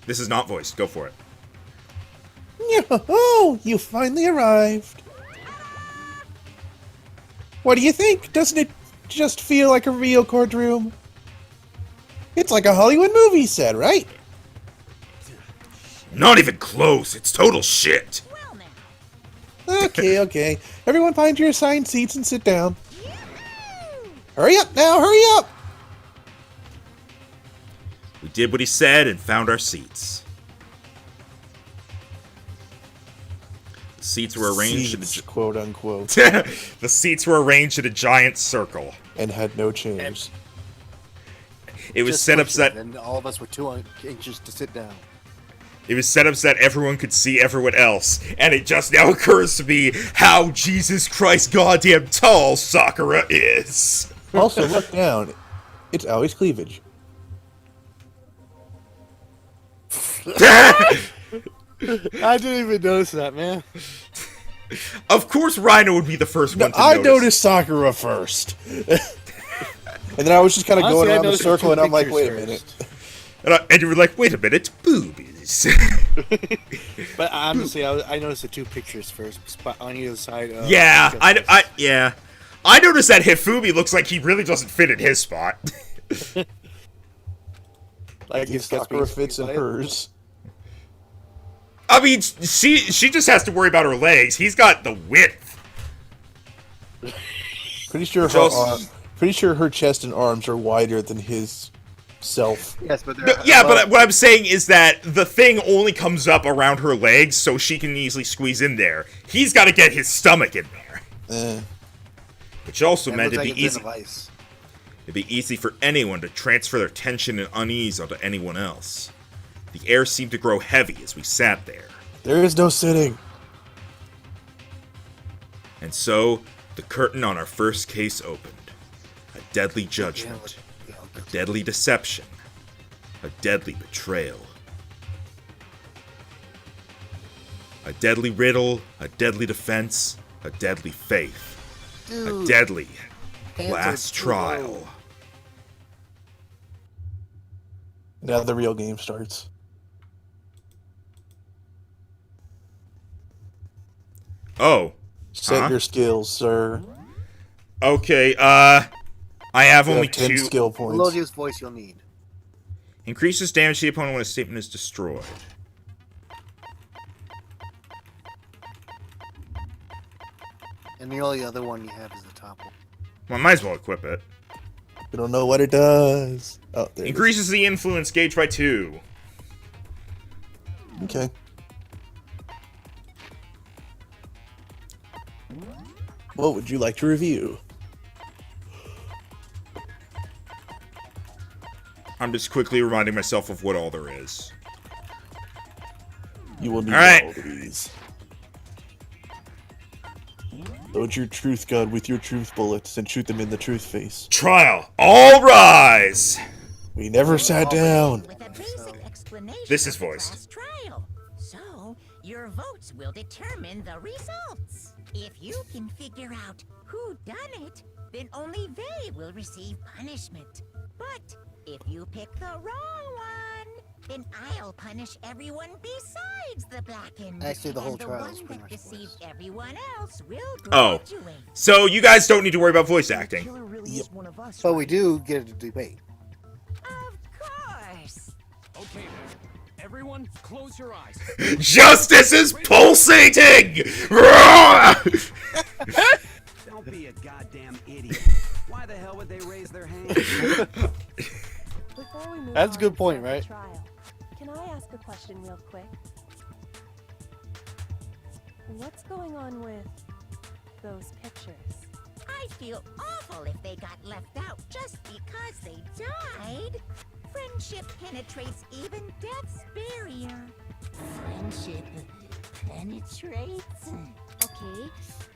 This is not voiced. Go for it. Oh, you finally arrived. What do you think? Doesn't it just feel like a real courtroom? It's like a Hollywood movie set, right? Not even close. It's total shit. Okay. Everyone find your assigned seats and sit down. Hurry up now, hurry up! We did what he said and found our seats. The seats were arranged Seats, quote unquote. The seats were arranged in a giant circle. And had no chairs. It was set up so that and all of us were too anxious to sit down. It was set up so that everyone could see everyone else, and it just now occurs to me how Jesus Christ goddamn tall Sakura is. Also, look down. It's always cleavage. I didn't even notice that, man. Of course Rhino would be the first one to I notice. noticed Sakura first. And then I was just kind of going around the circle, and I'm like, wait a minute. And you were like, wait a minute, boobies. But honestly, I noticed the two pictures first, on either side. Yeah, I noticed that Hifumi looks like he really doesn't fit in his spot. Like if Sakura fits in hers. I mean, she just has to worry about her legs. He's got the width. Pretty sure her chest and arms are wider than his self. Yes, but but what I'm saying is that the thing only comes up around her legs, so she can easily squeeze in there. He's got to get his stomach in there. Which also meant it'd be easy for anyone to transfer their tension and unease onto anyone else. The air seemed to grow heavy as we sat there. There is no sitting. And so, the curtain on our first case opened. A deadly judgment. A deadly deception. A deadly betrayal. A deadly riddle. A deadly defense. A deadly faith. A deadly last trial. Now the real game starts. Oh. Set your skills, sir. Okay, I have only 10 2 skill points. The loudest voice you'll need. Increases damage to the opponent when a statement is destroyed. And the only other one you have is the top one. Well, I might as well equip it. We don't know what it does. Oh, there Increases the influence gauge by 2. Okay. What would you like to review? I'm just quickly reminding myself of what all there is. You will need all right. all these. Load your truth gun with your truth bullets and shoot them in the truth face. Trial, all rise! We never sat down. This is voiced. Trial. So, your votes will determine the results. If you can figure out who done it, then only they will receive punishment. But if you pick the wrong one, then I'll punish everyone besides the blackened. Actually, the whole trial is is pretty much deceived everyone else will Oh, graduate. so you guys don't need to worry about voice acting. Yep. But we do get a debate. Of course. Okay, then. Everyone, close your eyes. Justice is pulsating! Don't be a goddamn idiot. Why the hell would they raise their hand? That's a good point, right? Can I ask a question real quick? What's going on with those pictures? I'd feel awful if they got left out just because they died. Friendship penetrates even death's barrier. Friendship penetrates? Okay,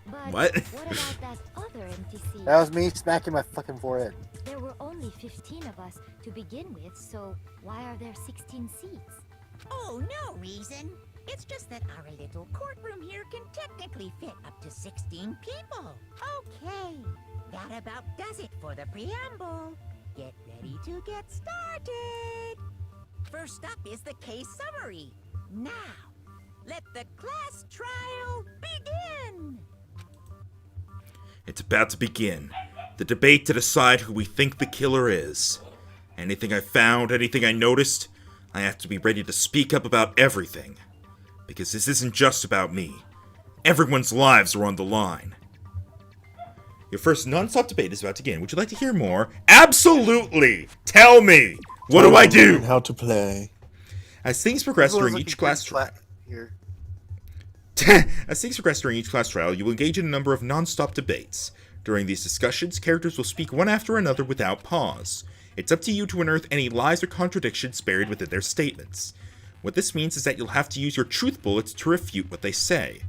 but What? what about that other NPC? That was me smacking my fucking forehead. There were only 15 of us to begin with, so why are there 16 seats? Oh, no reason. It's just that our little courtroom here can technically fit up to 16 people. Okay, that about does it for the preamble. Get ready to get started. First up is the case summary. Now, let the class trial begin! It's about to begin. The debate to decide who we think the killer is. Anything I found, anything I noticed, I have to be ready to speak up about everything. Because this isn't just about me. Everyone's lives are on the line. Your first non-stop debate is about to begin. Would you like to hear more? Absolutely! Tell me! What do I do? How to play. As things progress during each class trial... Here. As things progress during each class trial, you will engage in a number of non-stop debates. During these discussions, characters will speak one after another without pause. It's up to you to unearth any lies or contradictions buried within their statements. What this means is that you'll have to use your truth bullets to refute what they say.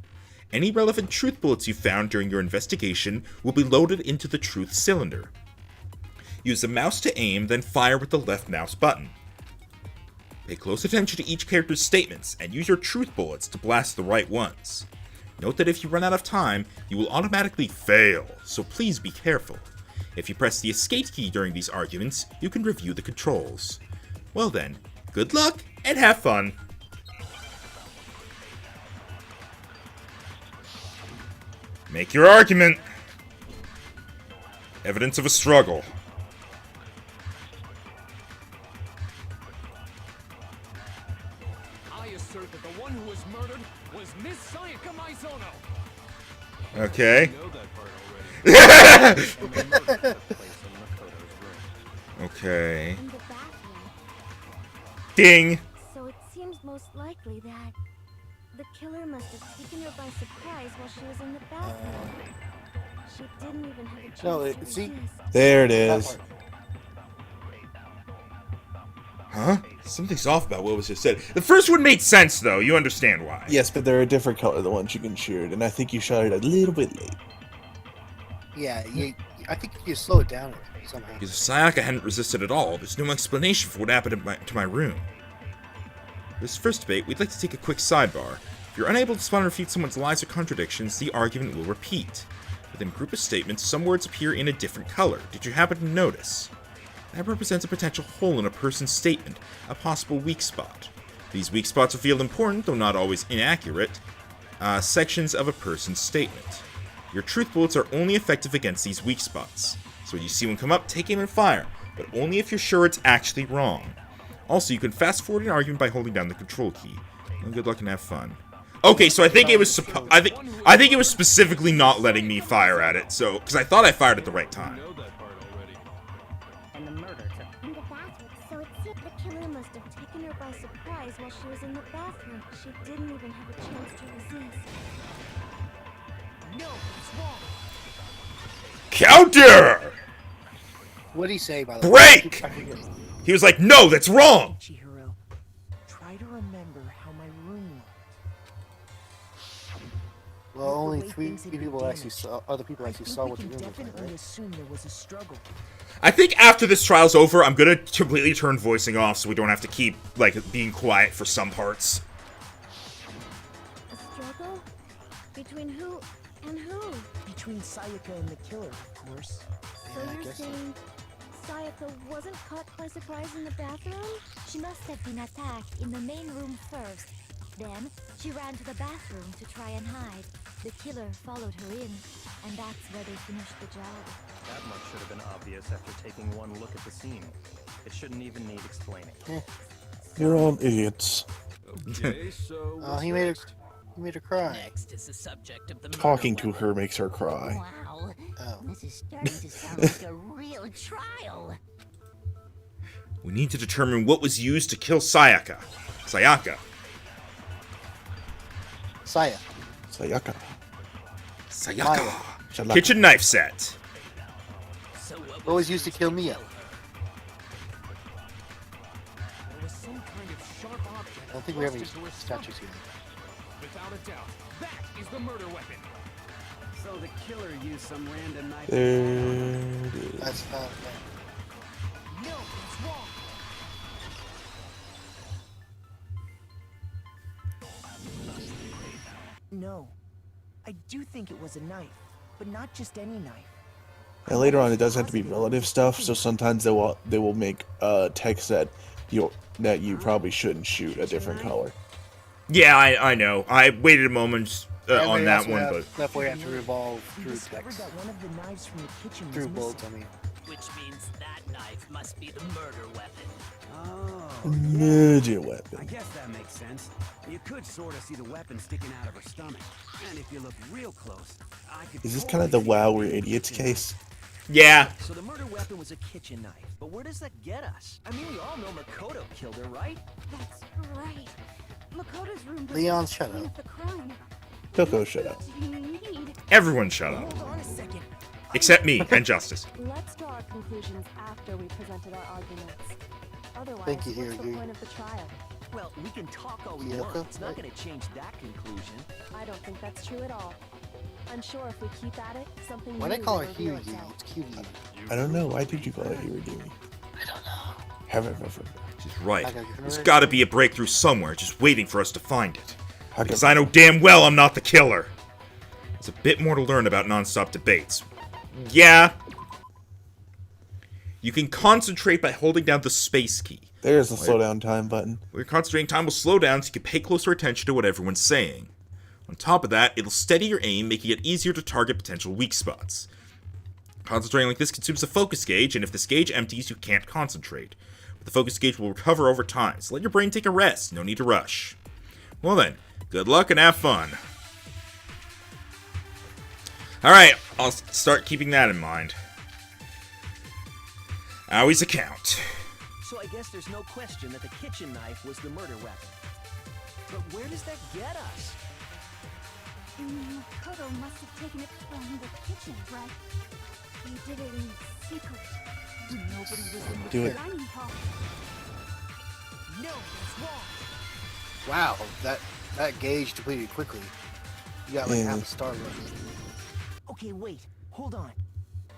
Any relevant truth bullets you found during your investigation will be loaded into the truth cylinder. Use the mouse to aim, then fire with the left mouse button. Pay close attention to each character's statements, and use your truth bullets to blast the right ones. Note that if you run out of time, you will automatically fail, so please be careful. If you press the escape key during these arguments, you can review the controls. Well then, good luck, and have fun! Make your argument! Evidence of a struggle. I assert that the one who was murdered was Miss Sayaka Maizono. Okay. I know that part already. And the murder took place in Makoto's room. Okay. In the bathroom. Ding! So it seems most likely that the killer must have taken her by surprise while she was in the bathroom. She didn't even have a chance to see? resist. There it is. Huh? Something's off about what was just said. The first one made sense, though. You understand why. Yes, but they're a different color, the ones you can shoot, and I think you shot it a little bit late. Yeah, I think you slow it down somehow. Because if Sayaka hadn't resisted at all, there's no explanation for what happened to my room. For this first debate, we'd like to take a quick sidebar. If you're unable to spot or refute someone's lies or contradictions, the argument will repeat. Within a group of statements, some words appear in a different color. Did you happen to notice? That represents a potential hole in a person's statement, a possible weak spot. These weak spots reveal important, though not always inaccurate, sections of a person's statement. Your truth bullets are only effective against these weak spots. So when you see one come up, take aim and fire, but only if you're sure it's actually wrong. Also, you can fast forward an argument by holding down the control key. Well, good luck and have fun. Okay, so I think it was I think it was specifically not letting me fire at it. So, because I thought I fired at the right time. In the bathroom, so it seemed the killer must have taken her by surprise while she was in the bathroom. She didn't even have a chance to resist. No, it's wrong. Counter! What did he say, by the Break! way? He was like, no, that's wrong! Chihiro, try to remember how my room looked. Well, only three people actually saw. Other people actually saw what the room can was like, definitely right? assume there was a struggle. I think after this trial's over, I'm gonna completely turn voicing off so we don't have to keep, like, being quiet for some parts. A struggle? Between who and who? Between Sayaka and the killer, of course. So Yeah, I you're guess so. saying Sayaka wasn't caught by surprise in the bathroom? She must have been attacked in the main room first. Then, she ran to the bathroom to try and hide. The killer followed her in, and that's where they finished the job. That much should have been obvious after taking one look at the scene. It shouldn't even need explaining. You're all idiots. Okay, so He made her cry. Next is the subject of the Talking murder to her makes her cry. Wow, Oh. this is starting to sound like a real trial. We need to determine what was used to kill Sayaka. Sayaka. Sayaka. Shalaka. Kitchen knife set. So What was used to kill Mia? there was some kind of sharp object. I don't think we have any thrust into her statues stomach. here. Without a doubt, that is the murder weapon. So the killer used some random knife. There it is. That's not. No, it's wrong. No, I do think it was a knife, but not just any knife. And later on, it does have to be relative stuff. So sometimes they will make text that you probably shouldn't shoot a different color. Yeah, I know. I waited a moment on that one, but that way I have to revolve We through discovered text, that one of the knives from the kitchen was through missing. bullets. I mean, Which means that knife must be the murder weapon. Oh, Murder I weapon. guess that makes sense. You could sort of see the weapon sticking out of her stomach. And if you look real close, I could Is this totally kind of the see wow, it we're being a idiots kitchen case? yeah. So the murder weapon was a kitchen knife. But where does that get us? I mean, we all know Makoto killed her, right? That's right. Makoto's room was Leon, the shut scene up. of the crime. Coco, shut up. What do you need? Everyone shut up. Hold on a second. Except me and Justice. Let's draw our conclusions after we presented our arguments. Otherwise, Thank you, what's the Hiro. point of the trial? Well, we can talk all we Yeah, want. okay, It's not right. going to change that conclusion. I don't think that's true at all. I'm sure if we keep at it, something why new did I call her will reveal Huey? itself. It's Cutie. I don't know. Why did you call it Hiradimi? I don't know. However, She's right. I gotta give her There's a- got to be a breakthrough somewhere, just waiting for us to find it. how Because come- I know damn well I'm not the killer. There's a bit more to learn about non-stop debates. Yeah. You can concentrate by holding down the space key. There's the slow down time button. When you're concentrating, time will slow down so you can pay closer attention to what everyone's saying. On top of that, it'll steady your aim, making it easier to target potential weak spots. Concentrating like this consumes a focus gauge, and if this gauge empties, you can't concentrate. But the focus gauge will recover over time, so let your brain take a rest. No need to rush. Well then, good luck and have fun. Alright, I'll start keeping that in mind. Awie's account. So I guess there's no question that the kitchen knife was the murder weapon. But where does that get us? Makoto must have taken it from the kitchen, right? He did it in secret. Nobody was in the Do it. dining hall. No, that's wrong. Wow, that gauge depleted quickly. You got like Yeah. half a star left. Okay, wait. Hold on.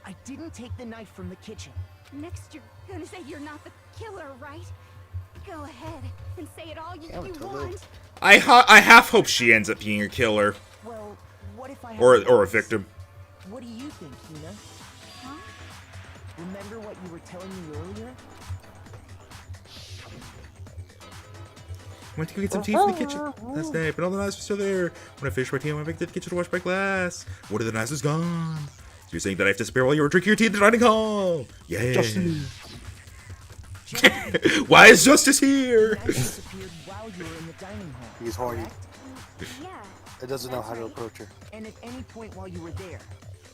I didn't take the knife from the kitchen. Next, you're gonna say you're not the killer, right? Go ahead and say it all you want. I half hope she ends up being a killer. Well, what if I have Or a a guess? victim. What do you think, Hina? Huh? Remember what you were telling me earlier? Went to go get some tea from the kitchen last night, but all the knives were still there. When I finished my tea, I went back to the kitchen to wash my glass. One of the knives was gone. So you're saying that I have to disappear while you were drinking your tea in the dining hall? Yeah. Why is Justice here? The knife disappeared while you were in the dining hall. He's horny. correct? Yeah. It doesn't know how to approach her. And at any point while you were there,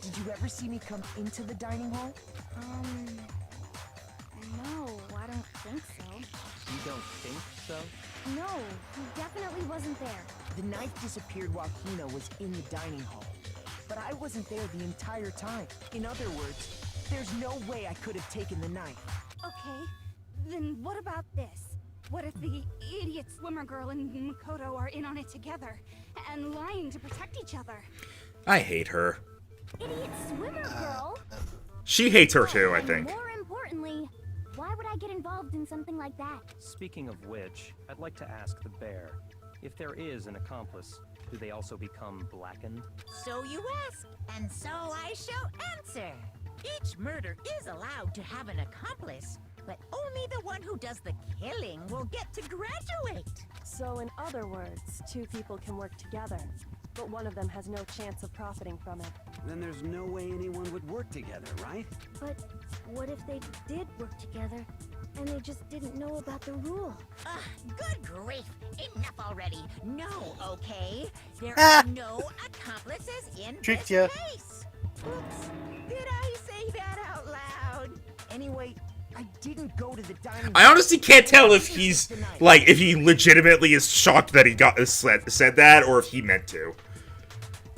did you ever see me come into the dining hall? No, I don't think so. You don't think so? No, he definitely wasn't there. The knife disappeared while Hina was in the dining hall. But I wasn't there the entire time. In other words, there's no way I could have taken the knife. Okay, then what about this? What if the idiot swimmer girl and Makoto are in on it together and lying to protect each other? I hate her. Idiot swimmer girl? She hates her too, I think. More importantly, why would I get involved in something like that? Speaking of which, I'd like to ask the bear, if there is an accomplice, do they also become blackened? So you ask, and so I shall answer. Each murder is allowed to have an accomplice, but only the one who does the killing will get to graduate. So, in other words, two people can work together, but one of them has no chance of profiting from it. Then there's no way anyone would work together, right? But what if they did work together and they just didn't know about the rule? Good grief! Enough already. No, okay? There are no accomplices in Tricked this ya. case. Oops. Did I say that out loud? Anyway, I didn't go to the dining I honestly can't tell if he's, like, if he legitimately is shocked that he said that, or if he meant to.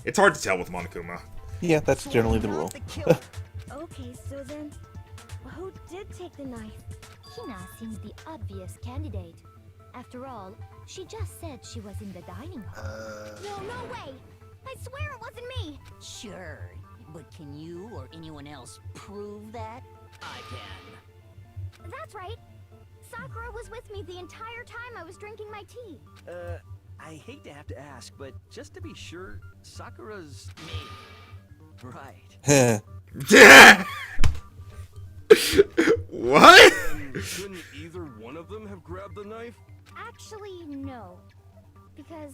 It's hard to tell with Monokuma. Yeah, that's generally the Not rule. the killer. Okay, so then, who did take the knife? Hina seems the obvious candidate. After all, she just said she was in the dining hall. No way! I swear it wasn't me! Sure, but can you or anyone else prove that? I can. That's right! Sakura was with me the entire time I was drinking my tea. I hate to have to ask, but just to be sure, Sakura's me. Right. What? Couldn't either one of them have grabbed the knife? Actually, no. Because,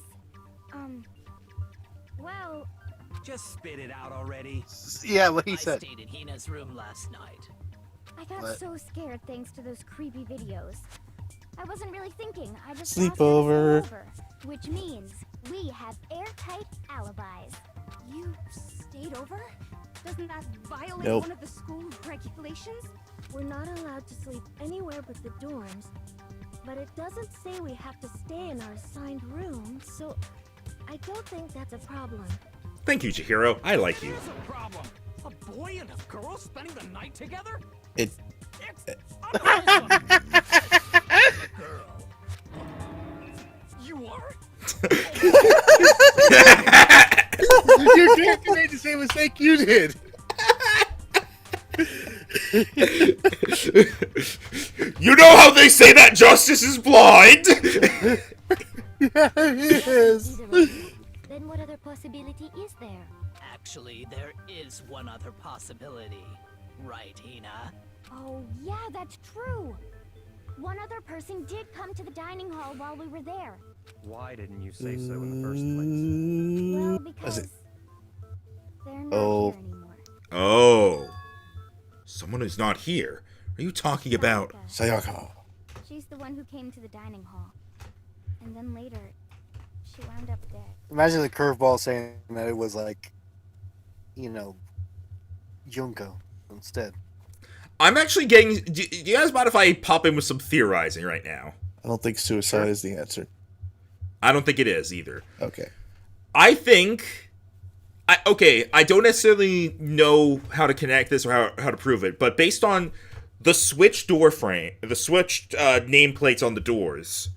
well... Just spit it out already. Yeah, what he I said. stayed in Hina's room last night. I got What? so scared thanks to those creepy videos. I wasn't really thinking. I just Sleepover. thought it was over, which means we have airtight alibis. You stayed over? Doesn't that violate Nope. one of the school regulations? We're not allowed to sleep anywhere but the dorms. But it doesn't say we have to stay in our assigned room, so I don't think that's a problem. Thank you, Chihiro. I like you. Here's a problem. A boy and a girl spending the night together? It. It's unwholesome. Girl. You are? Your character made the same mistake you did. You know how they say that justice is blind? Yeah, it is. Then what other possibility is there? Actually, there is one other possibility. Right, Hina? Oh, yeah, that's true. One other person did come to the dining hall while we were there. Why didn't you say so in the first place? Well, Was because it? they're not Oh. here anymore. Oh. Someone who's not here. Are you talking about... Sayaka. Sayaka. She's the one who came to the dining hall. And then later, she wound up dead. Imagine the curveball saying that it was like, you know, Junko instead. I'm actually getting... Do you guys mind if I pop in with some theorizing right now? I don't think suicide is the answer. I don't think it is either. Okay. I think... I don't necessarily know how to connect this or how to prove it, but based on the switched door frame, the switched nameplates on the doors,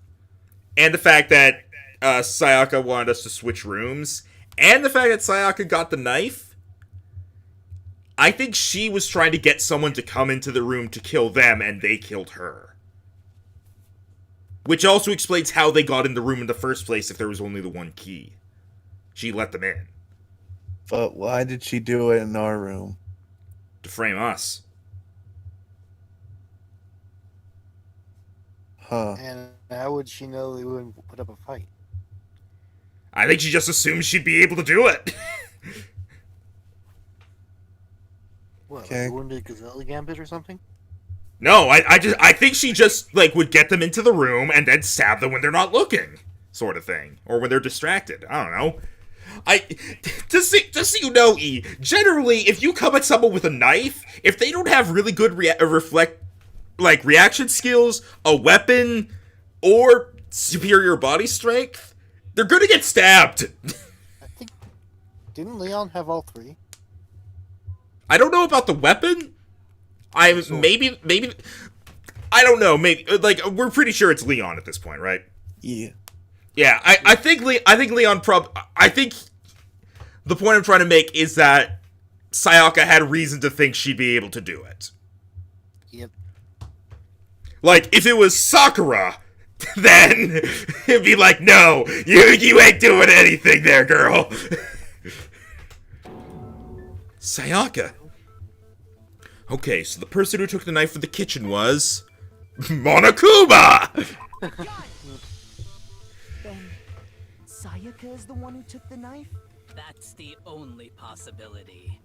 and the fact that Sayaka wanted us to switch rooms, and the fact that Sayaka got the knife, I think she was trying to get someone to come into the room to kill them, and they killed her. Which also explains how they got in the room in the first place if there was only the one key. She let them in. But why did she do it in our room? To frame us. Huh. And how would she know they wouldn't put up a fight? I think she just assumed she'd be able to do it. What, Okay. like wounded gazelle gambit or something? No, I think she just, like, would get them into the room and then stab them when they're not looking. Sort of thing. Or when they're distracted. I don't know. Just so you know, E, generally, if you come at someone with a knife, if they don't have really good reaction skills, a weapon, or superior body strength, they're gonna get stabbed. I think... Didn't Leon have all three? I don't know about the weapon. Maybe, I don't know, maybe, like, we're pretty sure it's Leon at this point, right? Yeah. Yeah, I think Leon I think the point I'm trying to make is that Sayaka had reason to think she'd be able to do it. Yep. Like, if it was Sakura, then it'd be like, no, you ain't doing anything there, girl. Sayaka. Okay, so the person who took the knife from the kitchen was... Monokuma! Then Sayaka is the one who took the knife? That's the only possibility.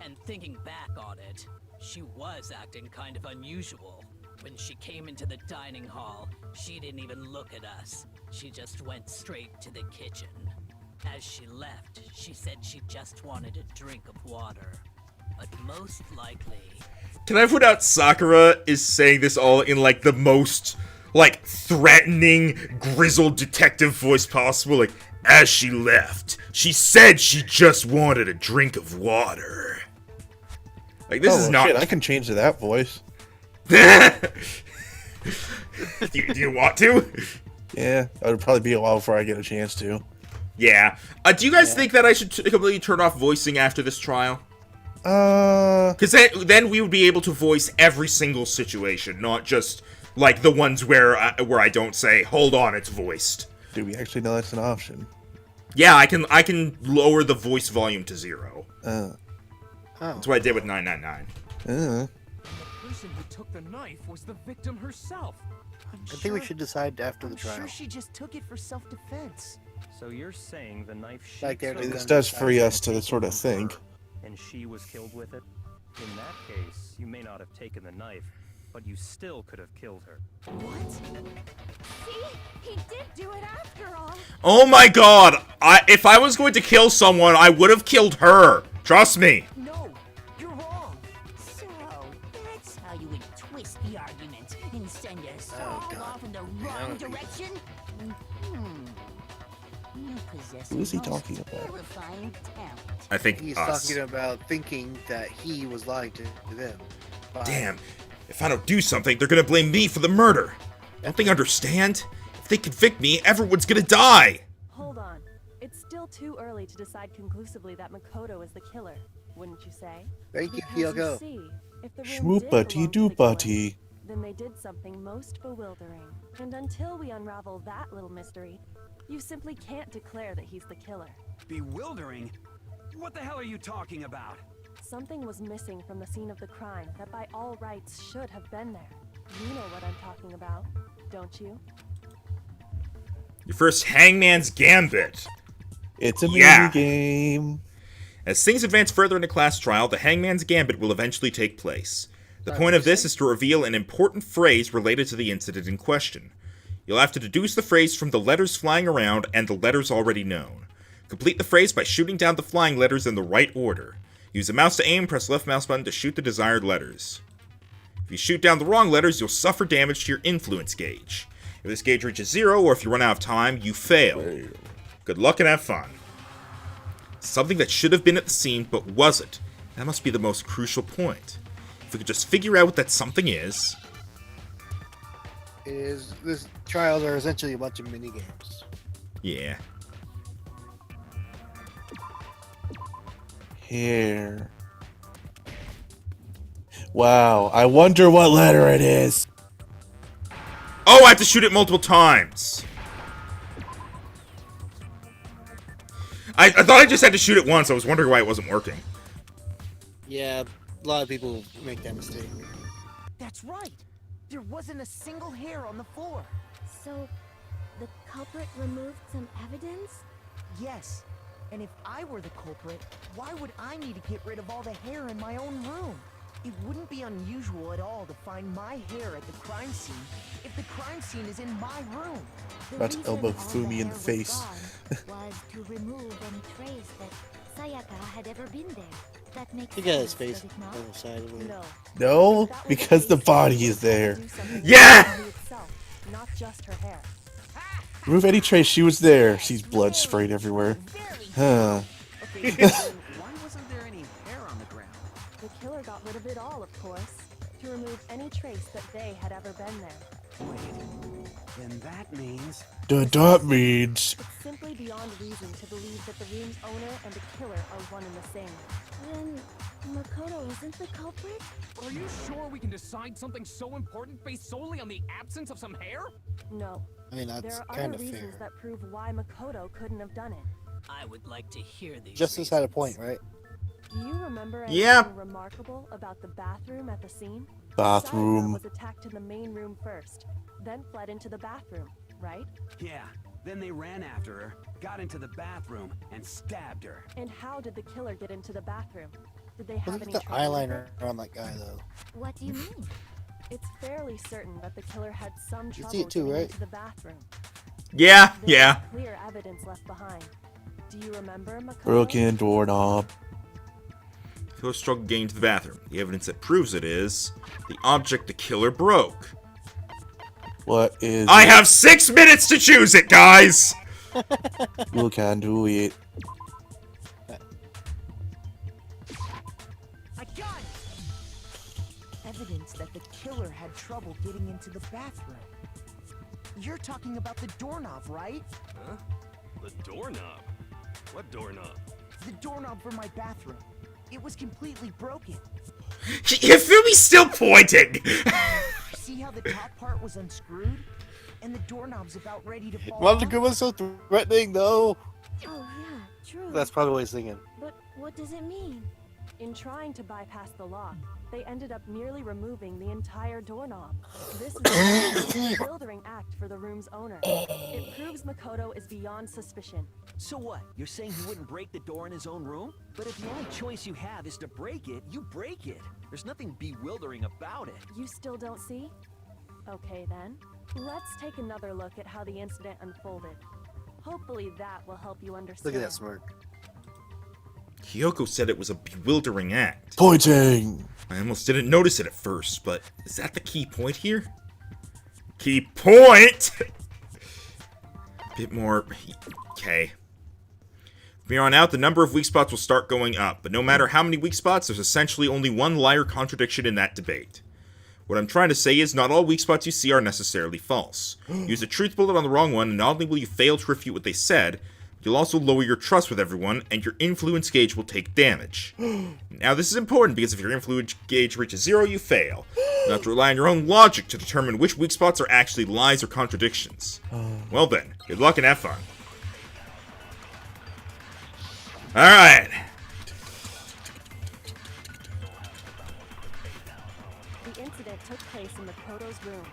And thinking back on it, she was acting kind of unusual. When she came into the dining hall, she didn't even look at us. She just went straight to the kitchen. As she left, she said she just wanted a drink of water. But most likely... Can I put out Sakura is saying this all in, like, the most, like, threatening, grizzled detective voice possible? Like, as she left, she said she just wanted a drink of water. Like, this is not... Shit, I can change to that voice. do you want to? Yeah, it would probably be a while before I get a chance to. Yeah. Do you guys think that I should completely turn off voicing after this trial? Because then we would be able to voice every single situation, not just, like, the ones where I don't say, hold on, it's voiced. Do we actually know that's an option? Yeah, I can lower the voice volume to 0. Oh. That's what I did with 999. person who took the knife was the victim herself. I think we should decide after the trial. I'm sure she just took it for self-defense. So you're saying the knife she Like they're took the This gun does beside free her. us to sort of think. and she was killed with it? In that case, you may not have taken the knife, but you still could have killed her. What? See? He did do it after all. Oh my god! If I was going to kill someone, I would have killed her. Trust me. No, you're wrong. So, that's how you would twist the argument and send us all off in the wrong direction? You possess Who is he a most talking about? terrifying talent. I think He's us. talking about thinking that he was lying to them. By- Damn. If I don't do something, they're gonna blame me for the murder. Don't they understand? If they convict me, everyone's gonna die. Hold on. It's still too early to decide conclusively that Makoto is the killer, wouldn't you say? Thank you, Because Kyoko. see, if the room did Schmoopatty belong to the killer, doopatty. then they did something most bewildering. And until we unravel that little mystery, you simply can't declare that he's the killer. Bewildering? What the hell are you talking about? Something was missing from the scene of the crime that by all rights should have been there. You know what I'm talking about, don't you? Your first Hangman's Gambit. It's a Yeah. mini game. As things advance further into class trial, the Hangman's Gambit will eventually take place. The point of this is to reveal an important phrase related to the incident in question. You'll have to deduce the phrase from the letters flying around and the letters already known. Complete the phrase by shooting down the flying letters in the right order. Use the mouse to aim, press left mouse button to shoot the desired letters. If you shoot down the wrong letters, you'll suffer damage to your influence gauge. If this gauge reaches 0, or if you run out of time, you fail. Good luck and have fun. Something that should have been at the scene but wasn't. That must be the most crucial point. If we could just figure out what that something is. This trials are essentially a bunch of mini games. Yeah. Here. Wow, I wonder what letter it is. Oh, I have to shoot it multiple times. I thought I just had to shoot it once. I was wondering why it wasn't working. Yeah, a lot of people make that mistake. That's right. There wasn't a single hair on the floor. So, the culprit removed some evidence? Yes. And if I were the culprit, why would I need to get rid of all the hair in my own room? It wouldn't be unusual at all to find my hair at the crime scene if the crime scene is in my room. About to elbow Fumi in the face. Was to remove any trace that Sayaka had ever been there. That makes He got his sense, face does it on not? the side of it. No. No, because the body is there. Yeah! Not just her hair. Remove any trace she was there. She's blood sprayed everywhere. Huh. Okay, so why wasn't there any hair on the ground? The killer got rid of it all, of course, to remove any trace that they had ever been there. Wait, then that means... That means... It's simply beyond reason to believe that the room's owner and the killer are one and the same. Then, Makoto isn't the culprit? Are you sure we can decide something so important based solely on the absence of some hair? No. I mean, There that's are kind other of reasons fair. that prove why Makoto couldn't have done it. I would like to hear these. Justice had a point, right? Do you remember Yeah. anything remarkable about the bathroom at the scene? Bathroom. Sayaka was attacked in the main room first, then fled into the bathroom, right? Yeah, then they ran after her, got into the bathroom, and stabbed her. And how did the killer get into the bathroom? Did they have Look any at the trouble with eyeliner it? on that guy, though. What do you mean? It's fairly certain that the killer had some You trouble see it too, getting right? into the bathroom. Yeah, There yeah. was clear evidence left behind. Do you remember Makoto? Broken doorknob. Killer struggled getting into the bathroom. The evidence that proves it is the object the killer broke. What is... I have 6 minutes to choose it, guys! You can do it. I got it! Evidence that the killer had trouble getting into the bathroom. You're talking about the doorknob, right? Huh? The doorknob? What doorknob? The doorknob for my bathroom. It was completely broken. Hifumi's still pointing! See how the top part was unscrewed? And the doorknob's about ready to fall Why off? did the was so threatening, though? Oh yeah, true. That's probably what he's thinking. But what does it mean? In trying to bypass the lock, they ended up merely removing the entire doorknob. This is a bewildering act for the room's owner. It proves Makoto is beyond suspicion. So what? You're saying he wouldn't break the door in his own room? But if the only choice you have is to break it, you break it. There's nothing bewildering about it. You still don't see? Okay then. Let's take another look at how the incident unfolded. Hopefully that will help you understand. Look at that smirk. Kyoko said it was a bewildering act. Pointing! I almost didn't notice it at first, but is that the key point here? Key point! Bit more... Okay. From here on out, the number of weak spots will start going up, but no matter how many weak spots, there's essentially only one liar contradiction in that debate. What I'm trying to say is, not all weak spots you see are necessarily false. Use a truth bullet on the wrong one, and not only will you fail to refute what they said, you'll also lower your trust with everyone, and your influence gauge will take damage. Now, this is important because if your influence gauge reaches 0, you fail. You have to rely on your own logic to determine which weak spots are actually lies or contradictions. Well then, good luck and have fun. Alright. The incident took place in Makoto's room.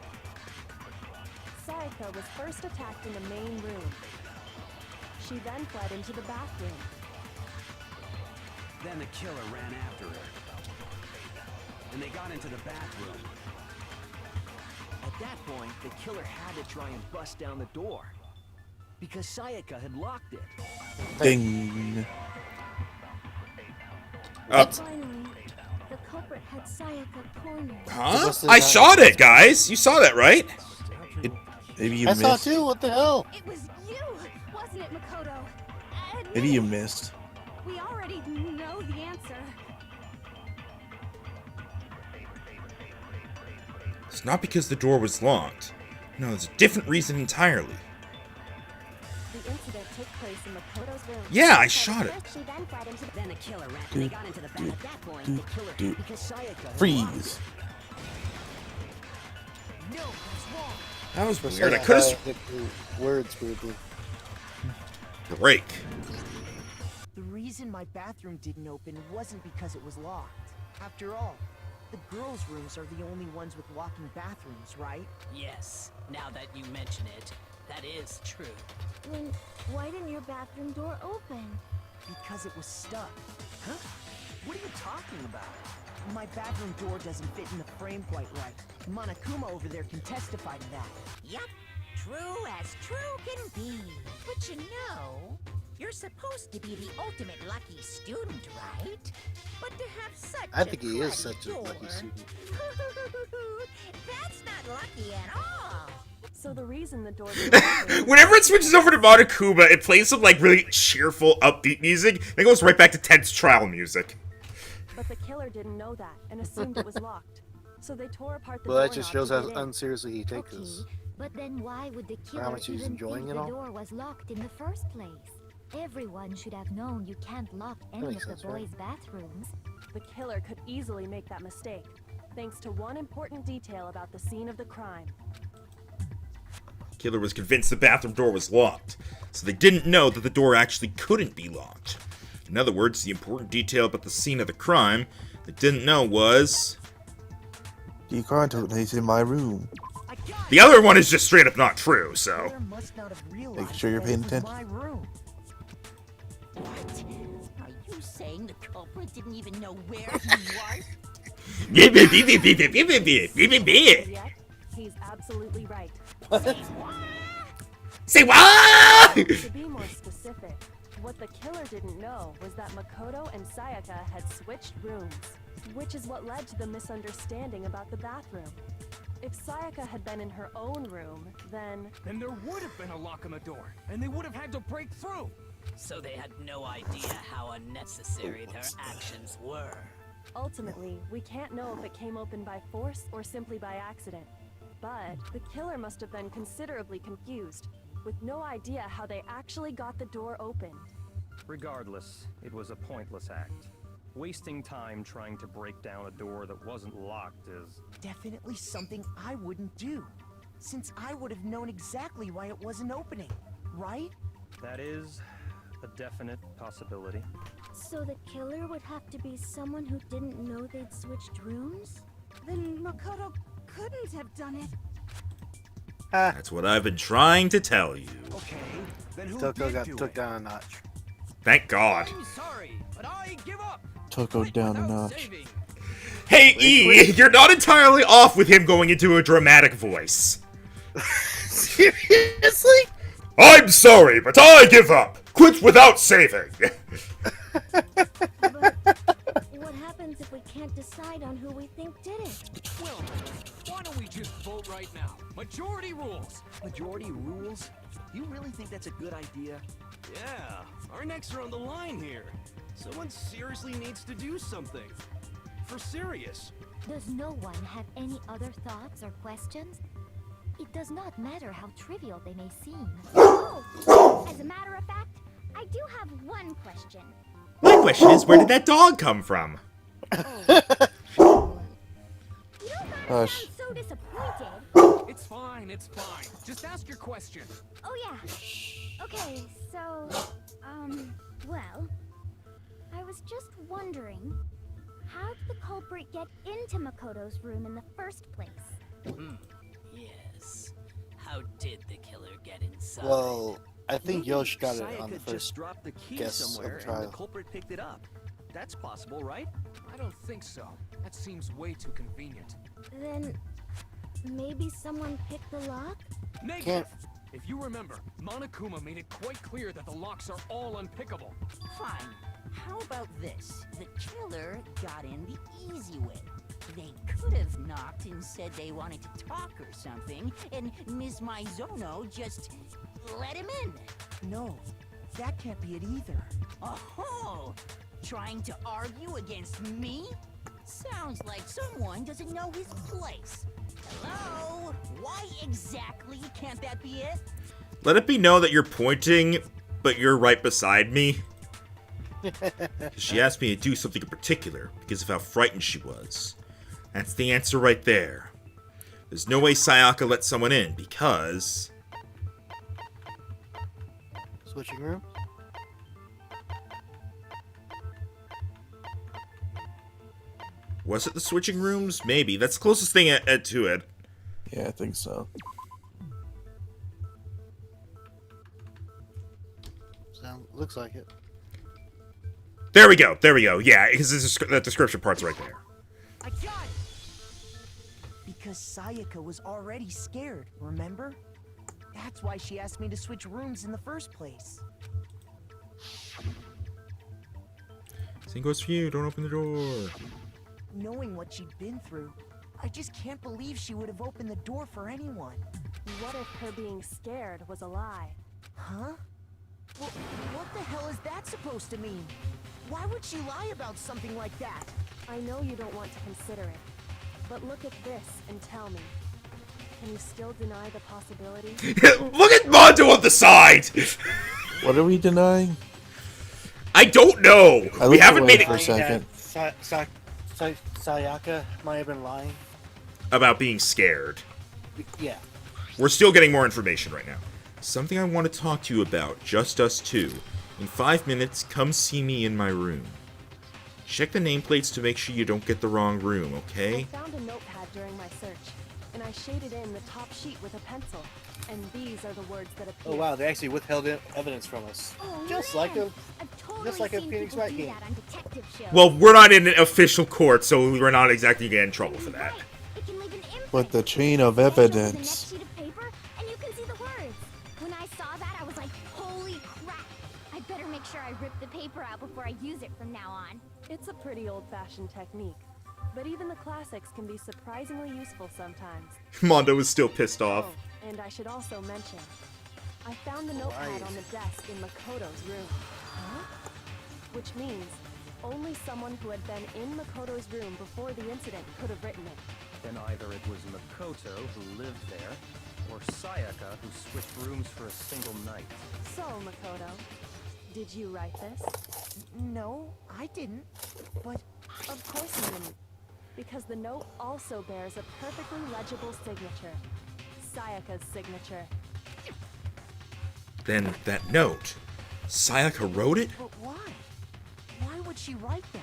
Sayaka was first attacked in the main room. She then fled into the bathroom. Then the killer ran after her. And they got into the bathroom. At that point, the killer had to try and bust down the door. Because Sayaka had locked it. Ding. Finally, the culprit had Sayaka cornered. Huh? I shot it, guys! You saw that, right? Maybe you I missed. saw too, what the hell? It was you, wasn't it, Makoto? Maybe you missed. We already know the answer. It's not because the door was locked. No, there's a different reason entirely. The incident took place in Makoto's room. Yeah, I shot it. She then fled into Then a killer ran and they got into the bath. At that point, the killer... Dude. Because Sayaka had Freeze. No, that's wrong. That was For weird. I some could reason, have... I hit words weirdly. Break. The reason my bathroom didn't open wasn't because it was locked. After all, the girls' rooms are the only ones with walking bathrooms, right? Yes, now that you mention it, that is true. Then why didn't your bathroom door open? Because it was stuck. Huh? What are you talking about? My bathroom door doesn't fit in the frame quite right. Monokuma over there can testify to that. Yup, true as true can be. But you know, you're supposed to be the ultimate lucky student, right? But to have such I think a he is cruddy such a door, lucky student. that's not lucky at all. So the reason the door didn't open... Whenever it switches over to Monokuma, it plays some, like, really cheerful, upbeat music, then goes right back to tense trial music. But the killer didn't know that and assumed it was locked. So they tore apart the Well, that just doorknob shows to how get in. unseriously he takes Okay, this. but then why would the How killer much he's even enjoying think it the all? door was locked in the first place? Everyone should have known you can't lock any of makes the sense, right? boys' bathrooms. The killer could easily make that mistake, thanks to one important detail about the scene of the crime. Killer was convinced the bathroom door was locked, so they didn't know that the door actually couldn't be locked. In other words, the important detail about the scene of the crime they didn't know was... You can't he's in my room. The other one is just straight up not true, so... Killer must not have realized Making sure you're that paying it was attention. my room. What? Are you saying the culprit didn't even know where he was? And yet, he's absolutely right. Say what? To be more specific, what the killer didn't know was that Makoto and Sayaka had switched rooms, which is what led to the misunderstanding about the bathroom. If Sayaka had been in her own room, then there would have been a lock on the door, and they would have had to break through. So they had no idea how unnecessary their actions were. ultimately, we can't know if it came open by force or simply by accident. But the killer must have been considerably confused, with no idea how they actually got the door opened. Regardless, it was a pointless act. Wasting time trying to break down a door that wasn't locked is... Definitely something I wouldn't do, since I would have known exactly why it wasn't opening, right? That is a definite possibility. So the killer would have to be someone who didn't know they'd switched rooms? Then Makoto couldn't have done it. That's what I've been trying to tell you. Okay, then who Toko did got do took it? down a notch. Thank God. I'm sorry, but I give up. Toko Quit down a without notch. saving. Hey, E, you're not entirely off with him going into a dramatic voice. Seriously? I'm sorry, but I give up. Quit without saving. But what happens if we can't decide on who we think did it? Well, why don't we just vote right now? Majority rules. Majority rules? You really think that's a good idea? Yeah, our necks are on the line here. Someone seriously needs to do something. For serious. Does no one have any other thoughts or questions? It does not matter how trivial they may seem. Oh, as a matter of fact, I do have one question. My question is, where did that dog come from? You don't gotta Hush. sound so disappointed. It's fine, it's fine. Just ask your question. Oh yeah. Okay, so, well, I was just wondering, how did the culprit get into Makoto's room in the first place? Yes. How did the killer get inside? Well, I think Maybe Yosh got it on the Sayaka just first. dropped the key guess of somewhere the and trial. the culprit picked it up. That's possible, right? I don't think so. That seems way too convenient. Then, maybe someone picked the lock? Negative! If you remember, Monokuma made it quite clear that the locks are all unpickable. Fine. How about this? The killer got in the easy way. They could have knocked and said they wanted to talk or something, and Ms. Maizono just let him in. No, that can't be it either. Oh, trying to argue against me? Sounds like someone doesn't know his place. Hello? Why exactly can't that be it? Let it be known that you're pointing, but you're right beside me. She asked me to do something in particular because of how frightened she was. That's the answer right there. There's no way Sayaka let someone in because... Switching room? Was it the switching rooms? Maybe. That's the closest thing to it. Yeah, I think so. Looks like it. There we go. There we go. Yeah, because that description part's right there. I got it! Because Sayaka was already scared, remember? That's why she asked me to switch rooms in the first place. Same goes for you. Don't open the door. Knowing what she'd been through, I just can't believe she would have opened the door for anyone. What if her being scared was a lie? Huh? Well, what the hell is that supposed to mean? Why would she lie about something like that? I know you don't want to consider it, but look at this and tell me. Can you still deny the possibility? Look at Mondo on the side! What are we denying? I don't know. I We looked haven't away made for a it second. Sayaka might have been lying. about being scared. Yeah. We're still getting more information right now. Something I want to talk to you about, just us two. In 5 minutes, come see me in my room. Check the nameplates to make sure you don't get the wrong room, I okay? found a notepad during my search, and I shaded in the top sheet with a pencil. And these are the words that appear. Oh wow, they actually withheld evidence from us. Oh, Just man. like a I've totally just like a seen Phoenix people Wright do game. that on detective shows. Well, we're not in an official court, so we're not exactly getting in trouble for that. Right. It can leave an imprint. But the chain of Then it goes to the evidence. next sheet of paper, and you can see the words. When I saw that, I was like, holy crap. I better make sure I rip the paper out before I use it from now on. It's a pretty old-fashioned technique, but even the classics can be surprisingly useful sometimes. Mondo is still pissed off. Oh, and I should also mention, I found the notepad on the desk in Makoto's room. Huh? Which means only someone who had been in Makoto's room before the incident could have written it. Then either it was Makoto who lived there, or Sayaka who switched rooms for a single night. So, Makoto, did you write this? No, I didn't. But Of course you didn't, because the note also bears a perfectly legible signature. Sayaka's signature. Then that note Sayaka wrote it? But why? Why would she write that?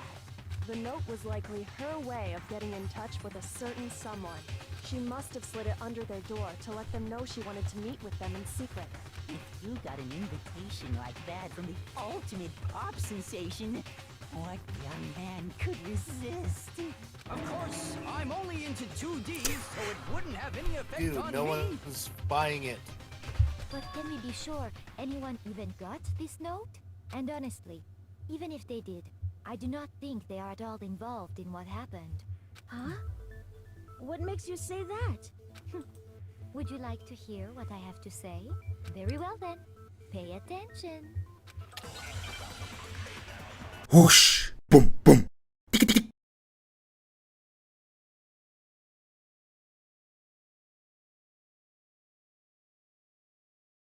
The note was likely her way of getting in touch with a certain someone. She must have slid it under their door to let them know she wanted to meet with them in secret. If you got an invitation like that from the ultimate pop sensation, what young man could resist? Of course, I'm only into 2Ds, so it wouldn't have any effect Dude, on no me. one's buying it. But can we be sure anyone even got this note? And honestly, even if they did, I do not think they are at all involved in what happened. Huh? What makes you say that? Would you like to hear what I have to say? Very well then. Pay attention. Whoosh!